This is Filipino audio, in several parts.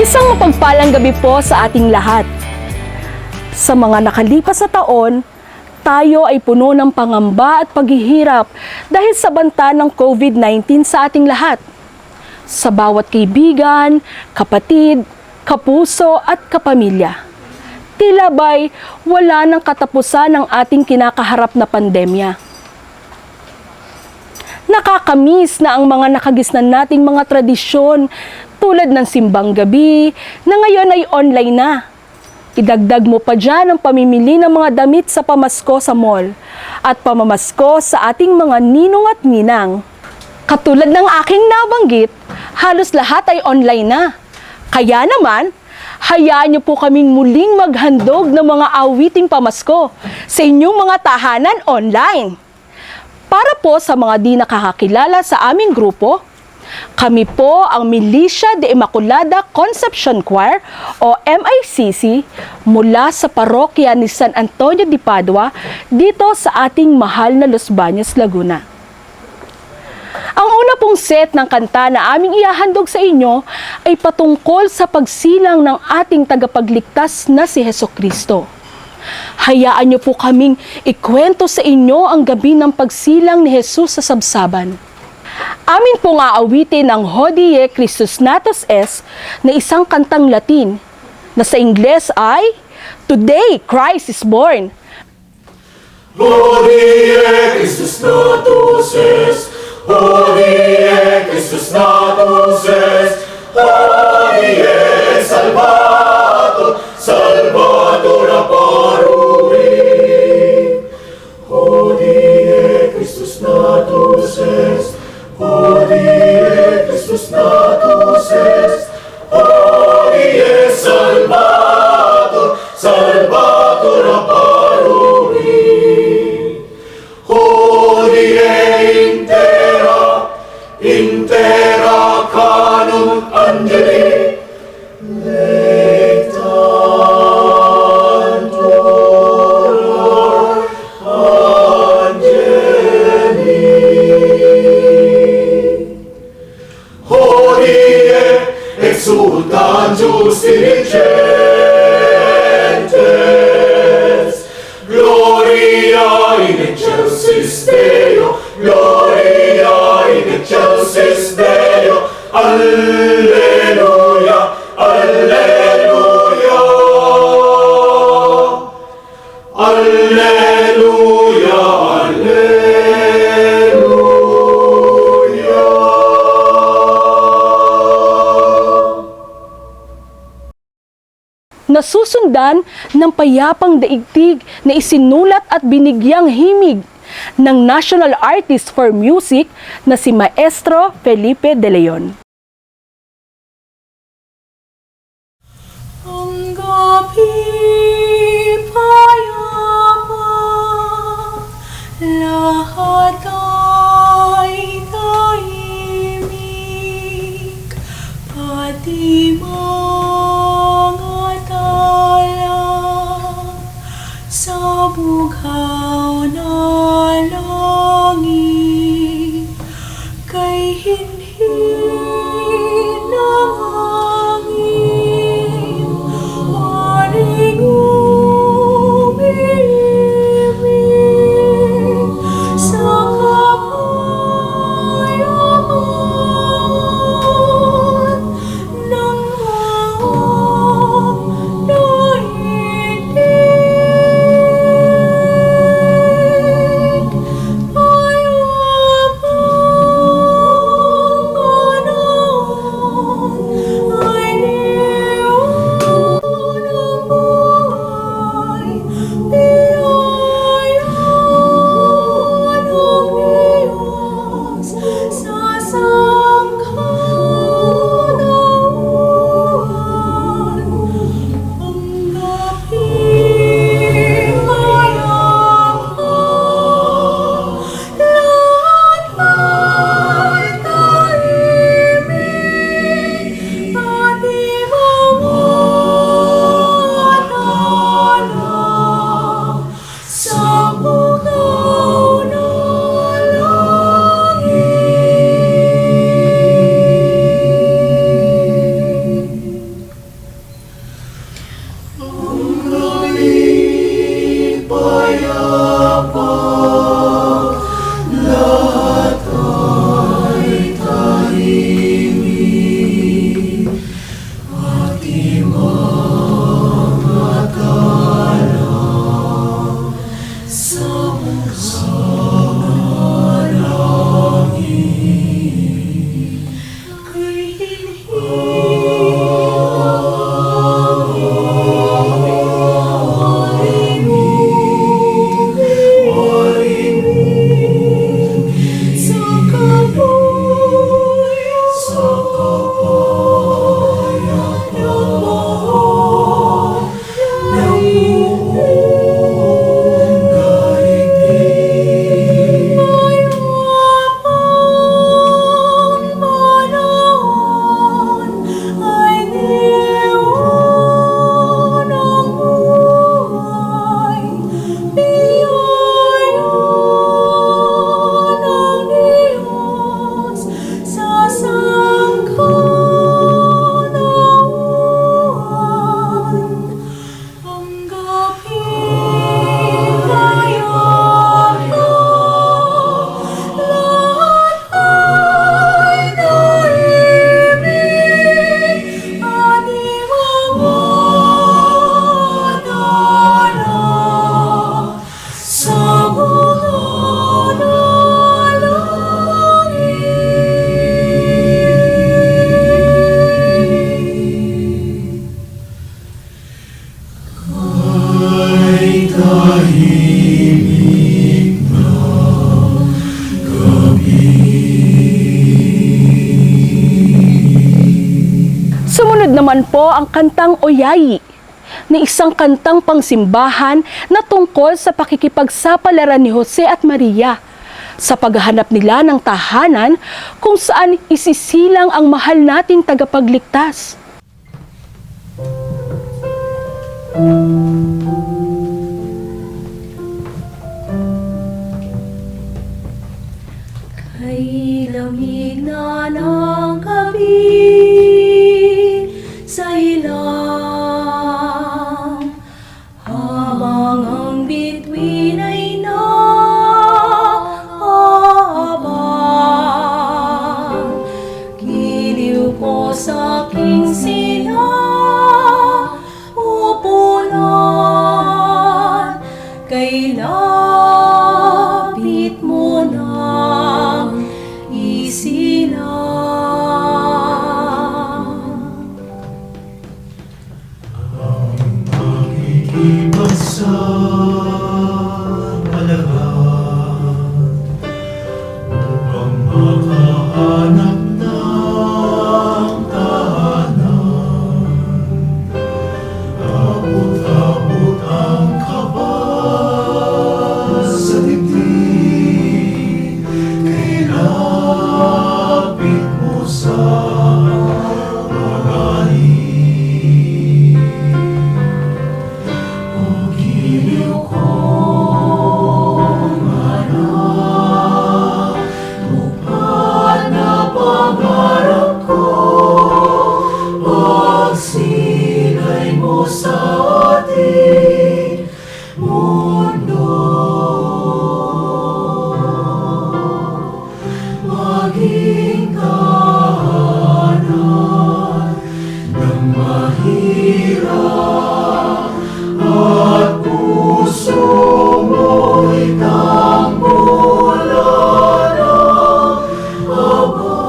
Isang mapagpalang gabi po sa ating lahat. Sa mga nakalipas na taon, tayo ay puno ng pangamba at paghihirap dahil sa banta ng COVID-19 sa ating lahat. Sa bawat kaibigan, kapatid, kapuso at kapamilya. Tila ba'y wala ng katapusan ang ating kinakaharap na pandemya. Nakakamiss na ang mga nakagisnan nating mga tradisyon tulad ng simbang gabi na ngayon ay online na. Idagdag mo pa dyan ang pamimili ng mga damit sa pamasko sa mall at pamamasko sa ating mga ninong at ninang. Katulad ng aking nabanggit, halos lahat ay online na. Kaya naman, hayaan niyo po kaming muling maghandog ng mga awiting pamasko sa inyong mga tahanan online. Para po sa mga di nakakakilala sa aming grupo, kami po ang Milicia de Immaculada Concepcion Choir o MICC mula sa parokya ni San Antonio de Padua dito sa ating mahal na Los Baños, Laguna. Ang una pong set ng kanta na aming ihahandog sa inyo ay patungkol sa pagsilang ng ating tagapagligtas na si Hesukristo. Hayaan niyo po kaming ikwento sa inyo ang gabi ng pagsilang ni Jesus sa sabsaban. Amin pong aawitin ang Hodie Christus Natus Est na isang kantang Latin na sa Ingles ay Today Christ is Born. Hodie Christus Natus Est, Hodie Christus Natus Est, Hodie Salvator, Salvator apparui. Hodie Christus Natus Est, Hodie Christus Natus Est, Hodie Salvator, Salvator apparui. Hodie intera, intera canum angeli, lectantur angeli. Hodie exultantus diligentes, gloria in excelsis Deo, gloria in excelsis Deo, alleluia, alleluia, alleluia, Nasusundan ng payapang daigdig na isinulat at binigyang himig ng National Artist for Music na si Maestro Felipe De Leon. Ang gabi payapa, lahat ay tahimik, pati mga tala sa bughaw na langit, kay hindi Sumunod naman po ang kantang Oyayi, na isang kantang pangsimbahan na tungkol sa pakikipagsapalaran ni Jose at Maria sa paghahanap nila ng tahanan kung saan isisilang ang mahal nating tagapagligtas. Kay lamig na ng gabi sa ilang, habang ang bituin ay naaabang, giliw ko sa aking sinapupunan, kay lapit mo nang isilang. Upang makahanap ng tahanan, abot-abot ang kaba sa dibdib, kay lapit mo sa pag-alip. O giliw kong anak, tupad na pangarap ko, pagsilay mo sa ating mundo. Maging tahanan ng mahirap at puso mo'y tambulan ng Aba.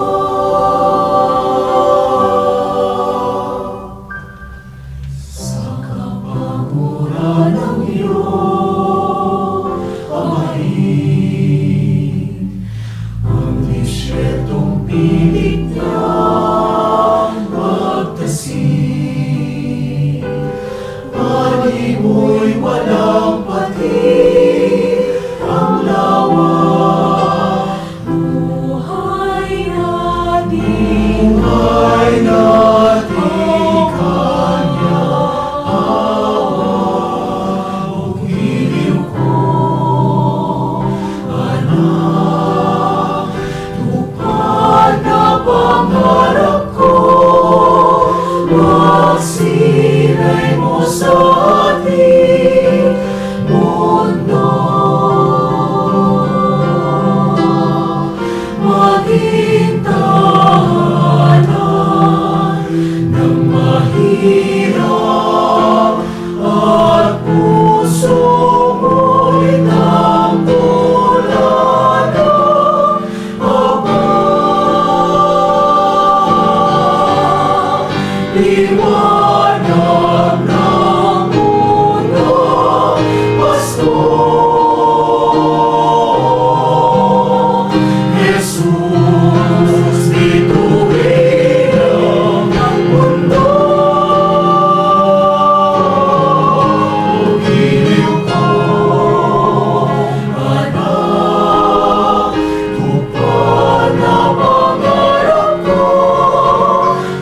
Sa kapamura ng iyong amahin, ang disyertong pilit niyang magtasin, pagi mo'y walang pati ang lawa. Buhay natin kanya awa. O giliw ko, anak, tupad na pangarap ko, magsilay mo sa ating mundo. Maging tahanan ng mahirap at puso mo'y tampulan ng habang liwanag ng mundo, Pasko. Jesus, bituin ang mundo. Giliw ko, anak, tupad na pangarap ko.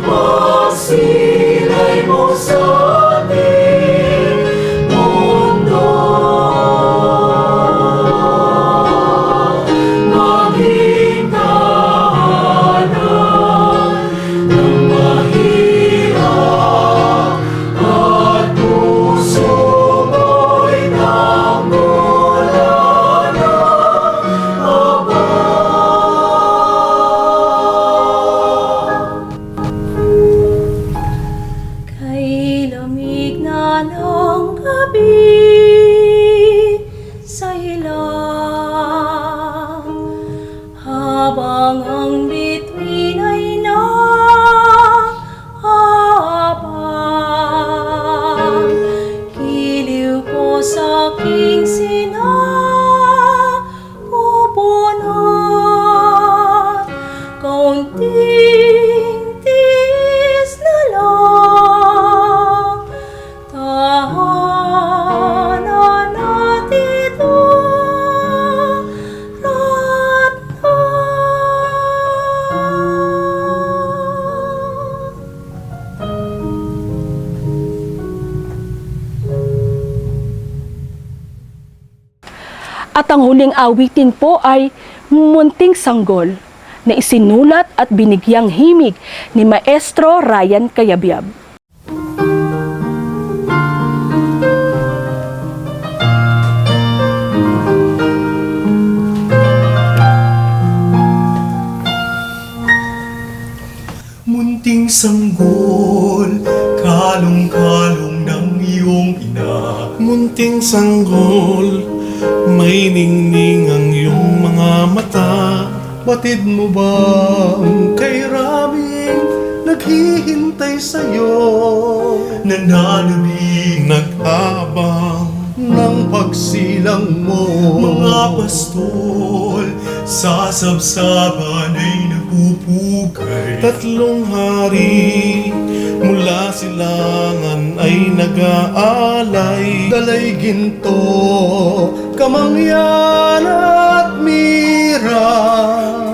Magsilay mo sa ating mundo. Maging tahanan ng mahirap at puso mo'y tambulan ng habang. Kay lamig na ng gabi sa ilang, habang ang bituin ay nahabang, giliw ko sa aking sinapupunan. Kaunting tiis na lang, tahanan natin daratan. At ang huling awitin po ay Munting Sanggol na isinulat at binigyang himig ni Maestro Ryan Cayabyab. Munting sanggol, kalong-kalong ng iyong ina. Munting sanggol, may ningning ang iyong mga mata. Batid mo ba ang kay Raming naghihintay sa'yo? Nananabing Nag-aabang ng pagsilang mo. Mga pastol sa sabsaban ay nagpupugay. tatlong hari mula silangan ay nag-aalay. Dalay ginto, kamangyan at mira.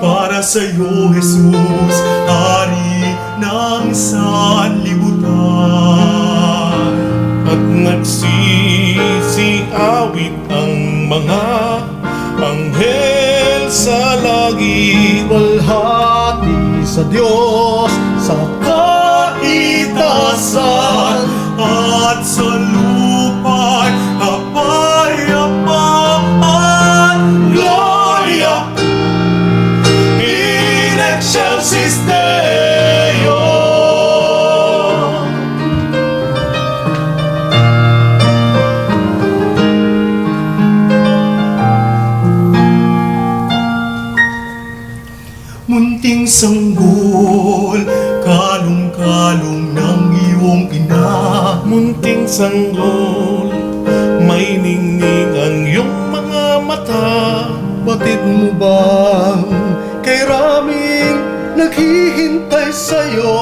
Para sa'yo, Jesus, Hari ng sanlibutan. At nagsisiawit ang mga anghel sa langit. Walhati sa Diyos sa kaitasan at sa lupa kapayapaan. Gloria in excelsis Deo. Munting sanggol, kalong-kalong ng iyong ina. Munting sanggol, may ningning ang iyong mga mata. Batid mo bang kay Raming naghihintay sa'yo?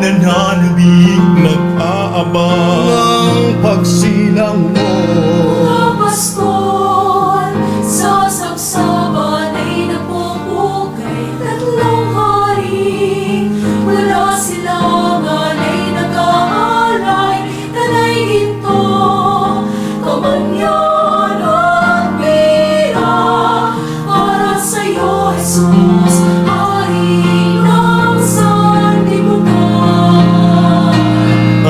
Nananabig Nag-aabang ng pagsilang mo. Mga pastol sa saksaban ay napupugay. Tatlong hari mula silangan ay nag-aalay. Talay ginto, kamanyan at bira. Para sa'yo, Jesus, Hari ng sanlibutan.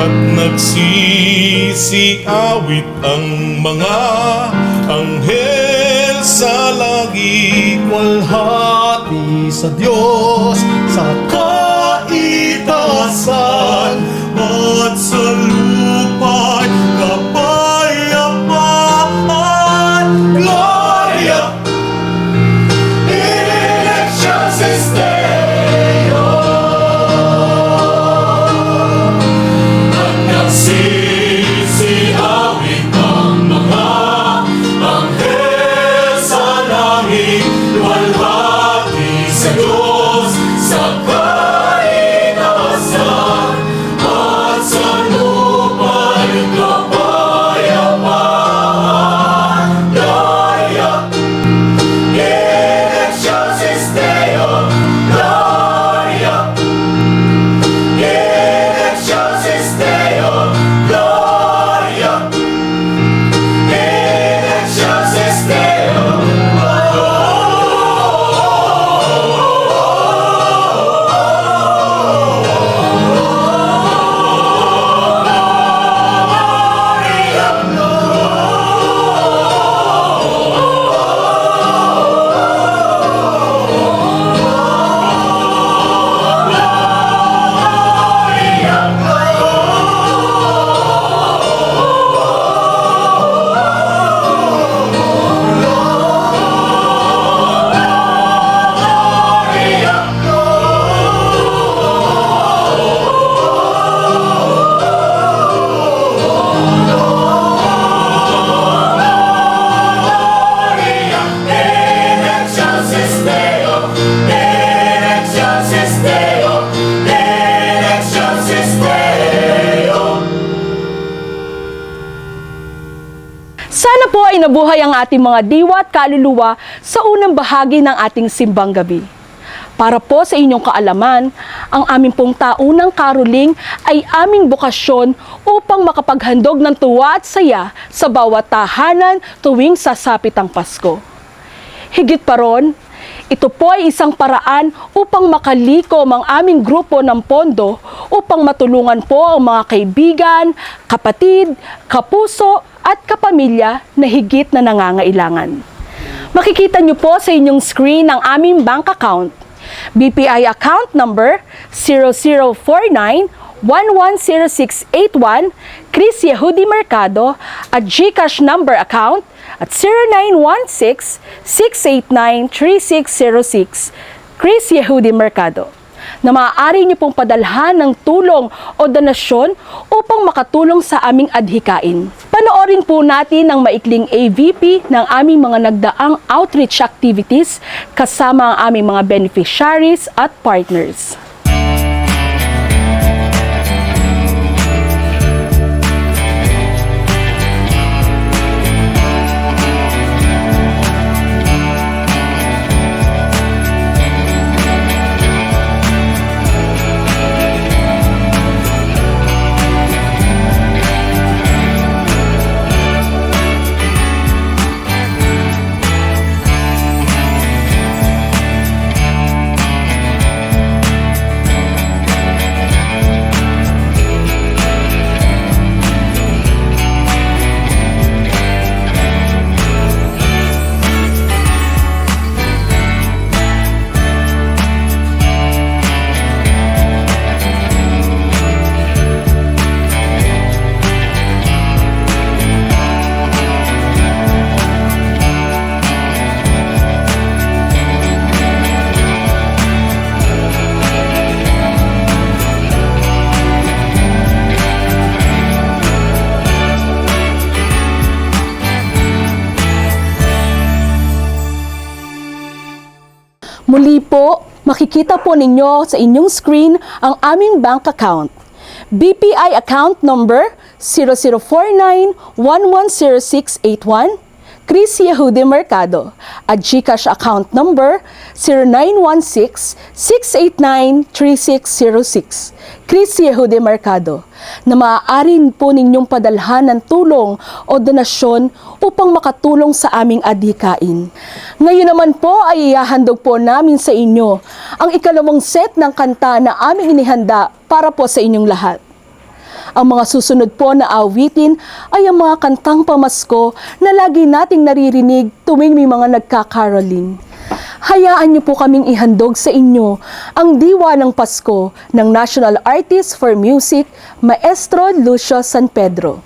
at nagsi Nagsisiawit ang mga anghel sa langit. Walhati sa Diyos sa kaitaasan at sa lupa'y kapayapaan. Gloria in excelsis Deo. At nagsisiawit ang mga anghel sa langit. Walhati sa Diyos sa kaitaasan at sa lupa'y kapayapaan. Gloria in excelsis Deo. Gloria in excelsis Deo. Gloria in excelsis Deo. In excelsis Deo, in excelsis Deo, in excelsis Deo. Sana po ay nabuhay ang ating mga diwa at kaluluwa sa unang bahagi ng ating simbang gabi. Para po sa inyong kaalaman, ang aming pong taunang karoling ay aming bukasyon upang makapaghandog ng tuwa at saya sa bawat tahanan tuwing sasapit ang Pasko. Higit pa ron, ito po ay isang paraan upang makalikom ang aming grupo ng pondo upang matulungan po ang mga kaibigan, kapatid, kapuso at kapamilya na higit na nangangailangan. Makikita niyo po sa inyong screen ang aming bank account. BPI account number 0049-110681 Chris Yehudi Mercado at GCash number account at 0916-689-3606 Chris Yehudi Mercado na maaari niyo pong padalhan ng tulong o donasyon upang makatulong sa aming adhikain. Panoorin po natin ang maikling AVP ng aming mga nagdaang outreach activities kasama ang aming mga beneficiaries at partners. Muli po, makikita po ninyo sa inyong screen ang aming bank account. BPI account number 0049-110681 Chris Yehudi Mercado at GCash account number 0916-689-3606 Chris Yehudi Mercado na maaari po ninyong padalhan ng tulong o donasyon upang makatulong sa aming adhikain. Ngayon naman po ay ihahandog po namin sa inyo ang ikalawang set ng kanta na aming inihanda para po sa inyong lahat. Ang mga susunod po na awitin ay ang mga kantang pamasko na lagi nating naririnig tuwing may mga nagkakaroling. Hayaan niyo po kaming ihandog sa inyo ang diwa ng Pasko ng National Artist for Music, Maestro Lucio San Pedro.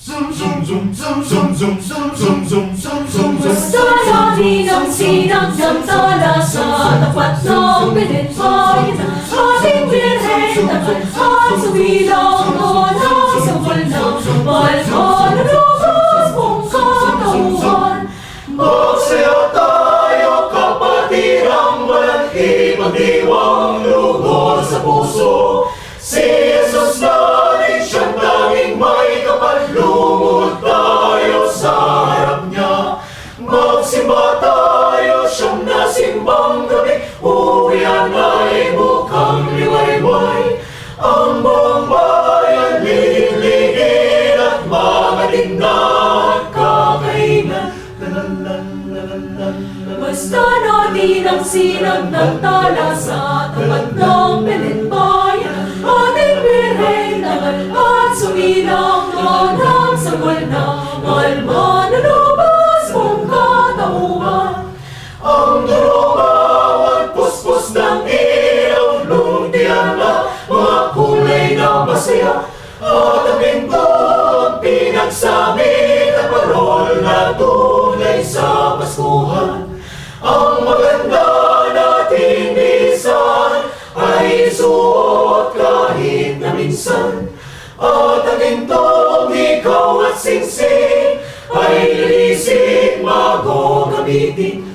Zoom zoom zoom zoom zoom zoom zoom zoom zoom zoom zoom zoom. Salari ng sinag ng tala sa tapat ng pinitbayan. Ating birhen naman at sumilang na sa walnang malman na lugas mong katauhan. Magsaya tayo kapatid, ang walang ipagdiwang lugod sa puso. Si Jesus natin siyang tanging may kapal, lumod tayo sa harap niya. Magsimba tayo, siyang nasimbang gabi, uwian ay bukang liwayway. Ang buong bayan liligin at mga tindahan kakainan. Basta natin ang sinag ng tala sa tapat ng pinitbayan. Ating birhen naman at sumilang na sa walnang malman na lugas mong katauhan. Ang durumawan, puspos ng ilaw, lumtiyan na mga kulay na masaya. At ang pinto ang pinagsabi na parol na tunay sa Paskuhan. Ang maganda nating bisan ay isuot kahit na minsan. At ang gintong ikaw at singsing ay lilisik magogamitin.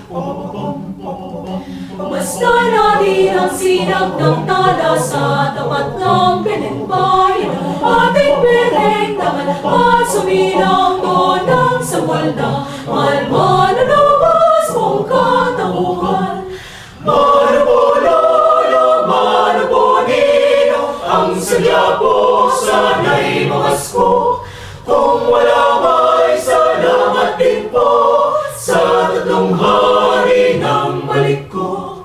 Basta natin ang sinag ng tala sa tapat ng pinitbayan. Ating birhen naman at sumilang doon sa walnang malman na lugas mong katauhan. Manupololo, manuponino, ang sadya po sana'y mamasko. Kung wala may salamat din po sa tatlong hari ng balik ko.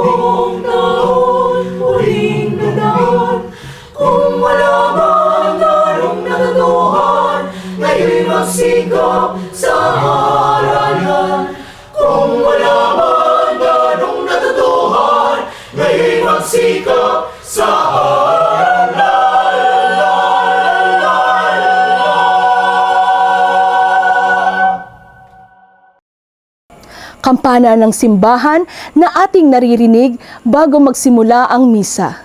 Buong taon, huling nadaan. Kung wala mang darong natutuhan, ngayon'y magsikap sa aralan. Kung wala mang darong natutuhan, ngayon'y magsikap sa Kampana ng simbahan na ating naririnig bago magsimula ang misa.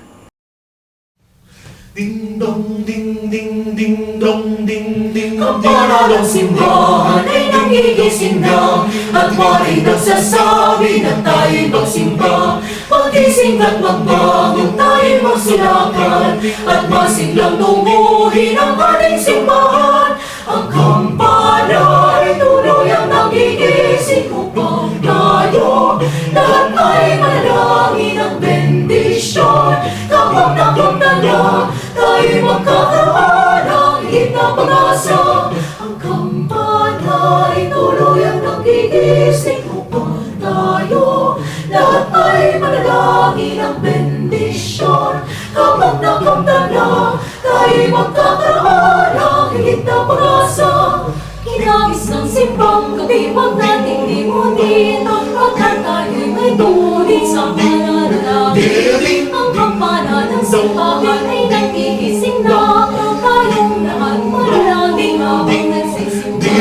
Ding dong ding ding ding dong ding ding. Kampana ng simbahan ay nangigising na, at maring nagsasabi na tayo'y magsimba. Magising at magbangon tayo'y magsilakan, at masiglang tunguhin ang ating simbahan. Ang kampana ay tuluyang nagigising upang tayo lahat ay manalangin ng bendisyon. Kapag nakita na tayo'y magkakaroon ng higit na pag-asa. Ang kampana ay tuluyang nagigising upang tayo lahat ay manalangin ng bendisyon. Kapag nakita na tayo'y magkakaroon ng higit na pag-asa. Kinagis ng simbang gabi, huwag nating limutin, pagkat tayo'y may tunay sa pananalangin. Ang kampana ng simbahan ay nagigising na, tayong lahat manalangin habang nagsisimba.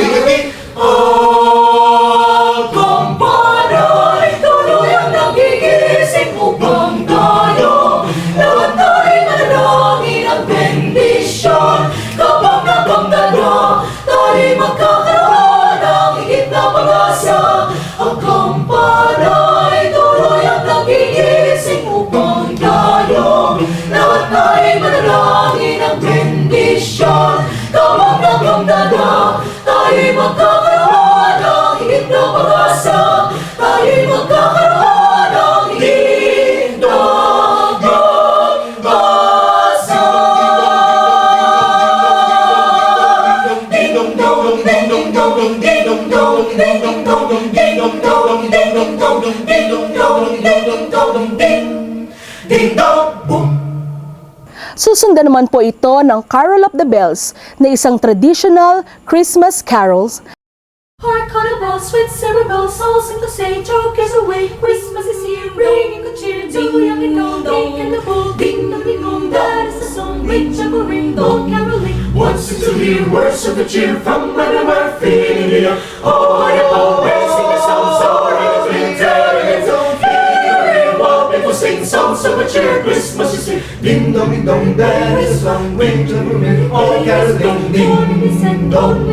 Ang kampana ay tuluyang nagigising upang tayo lahat ay manalangin ng bendisyon. Kapag nakamta na tayo'y magkakaroon ng higit na pag-asa. Ang kampana ay tuluyang nagigising upang tayo lahat ay manalangin ng bendisyon. Kapag nakamta na tayo'y magkakaroon ng higit na pag-asa. Tayo'y magkakaroon ng higit na pag-asa. Ding dong dong ding dong dong ding dong dong ding dong dong ding dong dong ding dong dong ding dong dong ding dong dong ding. Susundan naman po ito ng Carol of the Bells na isang traditional Christmas carols. Hark on the bells, sweet silver bells, all sing to say, joke is away, Christmas is here, bringing good cheer to young and old, ding and the bull, ding dong ding dong, that is the song, ring jungle ring, bell caroling. Once to hear words of the cheer from everywhere feeling near. Oh, I always sing a song, so ring, telling it all. Hearing while people sing songs of cheer, Christmas is here. Ding dong, that is the song, ring jungle ring, all caroling, ding dong,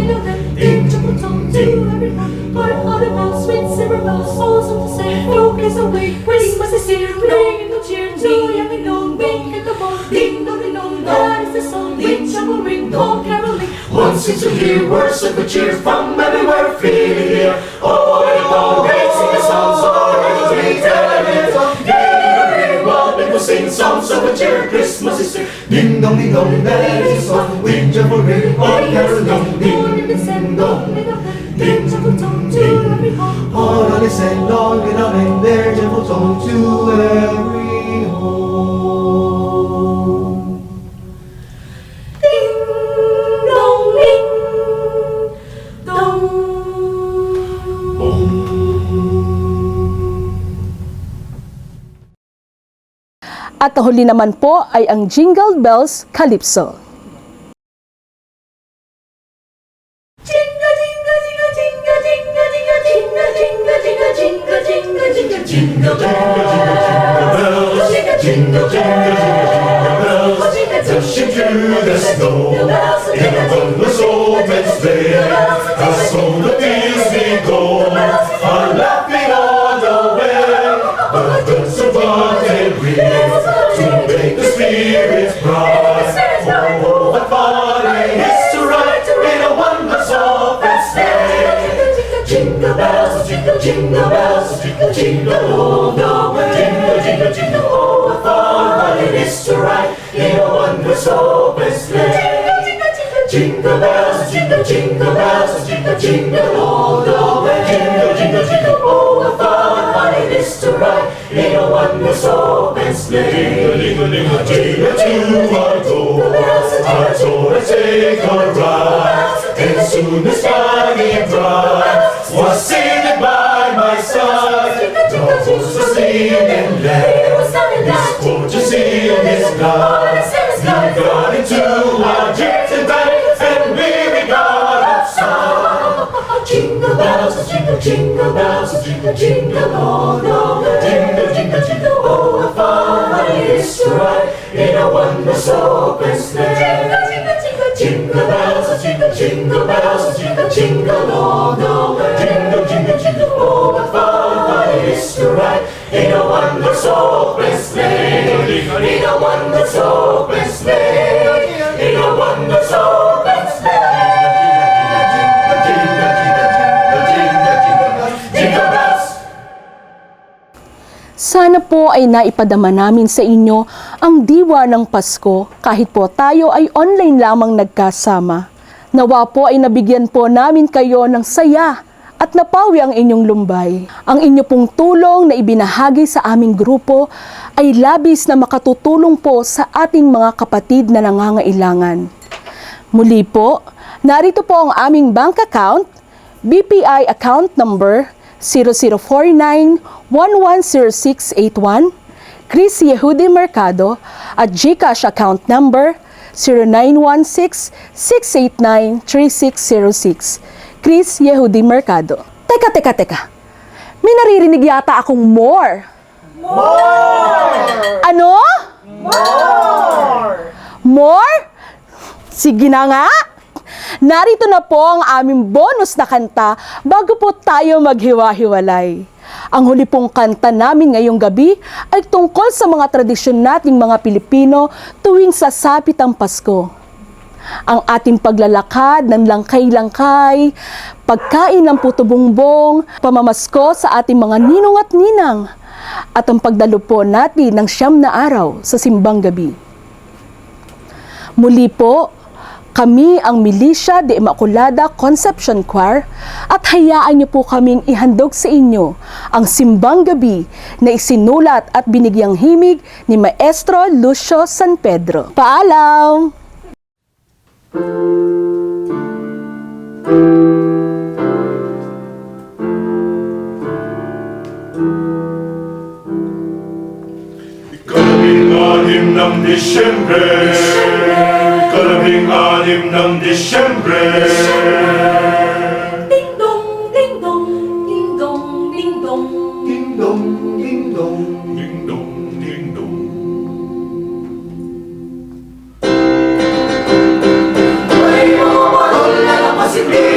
ding jungle song to everyone. Hark on the bells, sweet silver bells, all sing to say, joke is away, Christmas is here, bringing good cheer to young and old, ding and the bull, ding dong ding dong, that is the song, ring jungle ring, bell caroling. Once to hear words of the cheer from everywhere feeling near. Oh, I always sing a song, so ring, telling it all. Hearing while people sing songs of cheer, Christmas is here. Ding dong, that is the song, ring jungle ring, all caroling, ding dong. Ding jungle song to every home. All on this and long and on and their gentle tone to every home. Ding dong ding dong. At huli naman po ay ang Jingle Bells Calypso. Jingle jingle jingle jingle jingle jingle jingle jingle jingle jingle jingle jingle bells. Jingle, jingle, jingle bells, dashing through the snow in a wondrous open sleigh. As all the Disney go, are laughing all the way. But birds of what they bring to make the spirits bright. Oh, what fun it is to ride in a wondrous open sleigh. Jingle bells, jingle, jingle bells, jingle, jingle all the way. Jingle, jingle, jingle, oh, what fun it is to ride in a wondrous open sleigh. Jingle bells, jingle, jingle bells, jingle, jingle all the way. Jingle, jingle, jingle, oh, what fun it is to ride in a wondrous open sleigh. Jingle, jingle, jingle, to our goal, our joy take a ride, and soon the sky bright was singing by my side. The hosts are singing loud, this gorgeous in his God. You got into our jet tonight, and we got outside. Jingle bells, jingle, jingle bells, jingle, jingle all the way. Jingle, jingle, jingle, oh, what fun it is to ride in a wondrous open sleigh. Jingle bells, jingle, jingle bells, jingle, jingle all the way. Jingle, jingle, jingle, oh, what fun it is to ride in a wondrous open sleigh. In a wondrous open sleigh. In a wondrous open sleigh. Jingle, jingle, jingle, jingle, jingle, jingle bells. Sana po ay naipadama namin sa inyo ang diwa ng Pasko kahit po tayo ay online lamang nagkasama. Nawa po ay nabigyan po namin kayo ng saya at napawi ang inyong lumbay. Ang inyo pong tulong na ibinahagi sa aming grupo ay labis na makatutulong po sa ating mga kapatid na nangangailangan. Muli po, narito po ang aming bank account, BPI account number 0049-110681, Chris Yehudi Mercado, at GCash account number 0916-689-3606, Chris Yehudi Mercado. Teka. May naririnig yata akong more. Ano? More? Sige na nga. Narito na po ang aming bonus na kanta bago po tayo maghiwa-hiwalay. Ang huli pong kanta namin ngayong gabi ay tungkol sa mga tradisyon nating mga Pilipino tuwing sasapit ang Pasko. Ang ating paglalakad ng langkay-langkay, pagkain ng puto bongbong, pamamasko sa ating mga ninong at ninang, at ang pagdalo po natin ng 9 na araw sa simbang gabi. Muli po, Kami ang Milicia de Immaculada Conception Choir at hayaan niyo po kaming ihandog sa inyo ang simbang gabi na isinulat at binigyang himig ni Maestro Lucio San Pedro. Paalam! Ikalabing-anim ng Disyembre, ikalabing-anim ng Disyembre. Ding dong, ding dong, ding dong, ding dong. Ding dong, ding dong, ding dong, ding dong. May mga barol na nakasindi.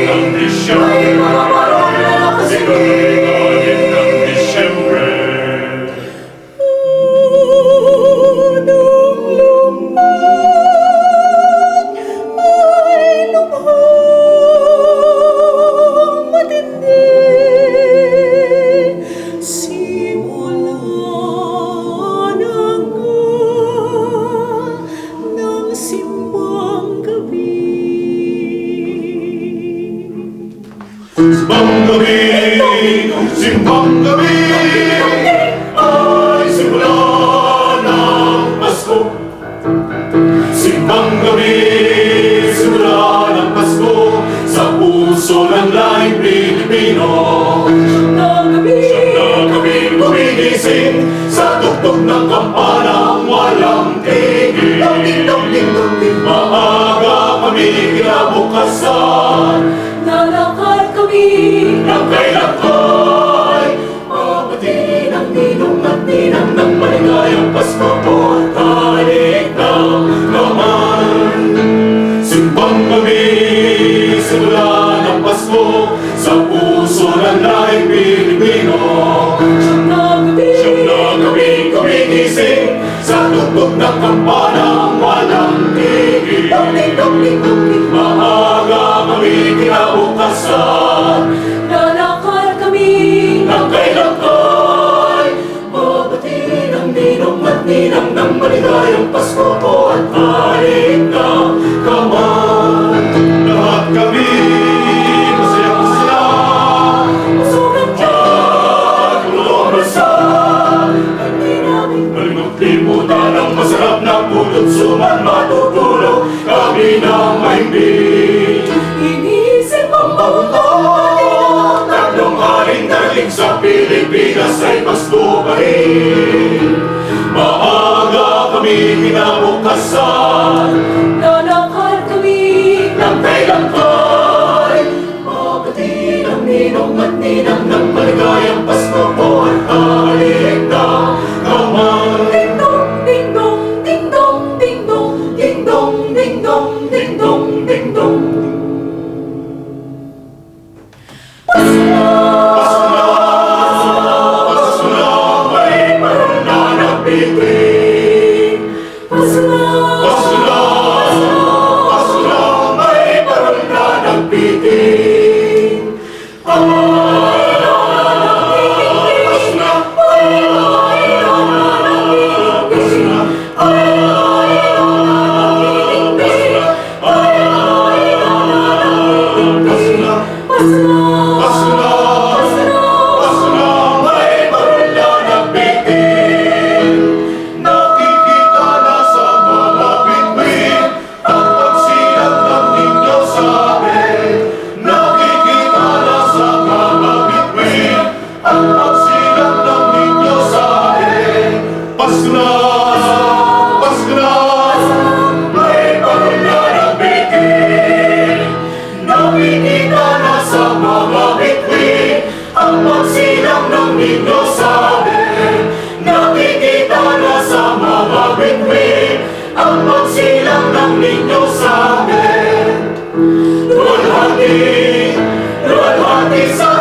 Ng Disyembre, May mga barol na nakasindi. ikalabing-anim ng Disyembre. Simbang gabi, simbang gabi, ay simula ng Pasko. Simbang gabi, simula ng Pasko, sa puso ng lahing Pilipino. Na gabi gumigising, sa tugtog ng kampanang walang tigil. Maaga kami kinabukasan, Lalakad kami ng kailangan, mabati ng ninong at ninang ng maligayang Pasko po at halik ng naman. Simbang kami, simula ng Pasko, sa puso ng lahing Pilipino. Siyang na gabi gumigising, sa tugtog ng kampanang walang tigil. Maaga kami kinabukasan, Lalakad kami ng kailangan, mabati ng ninong at ninang ng maligayang Pasko po at halik ng kaman. Lahat kami masayang-masaya, Sugat at lumasa. Hindi namin Malimut-limutan ang masarap na pulot, suman matutulog kami ng mahimbing. inisip ang Tatlong haring dating sa Pilipinas ay Pasko pa rin. Maaga kami kinabukasan, Lalakad kami ng kailangan, mabati ng ninong at ninang ng maligayang Pasko po at halik ng kaman. Ding dong, ding dong, ding dong, ding dong, ding dong, ding dong, ding dong, ding dong. Pasko na may parol na nagbibig. Pasko na, Pasko na, Pasko na may parol na nagbiting. Pasko na, Pasko na, Pasko na, Pasko na, Pasko na may parol na nagbiting. Nakikita na sa mga bituin ang pagsilang ng ninyo sa amin. Nakikita na sa mga bituin ang pagsilang ng ninyo sa amin. Pasko na, Pasko na, may parol na nagbitin. Nakikita na sa mga bituin ang pagsilang ng ninyo sa amin. Nakikita na sa mga bituin ang pagsilang ng ninyo sa amin. Luwalhati, luwalhati sa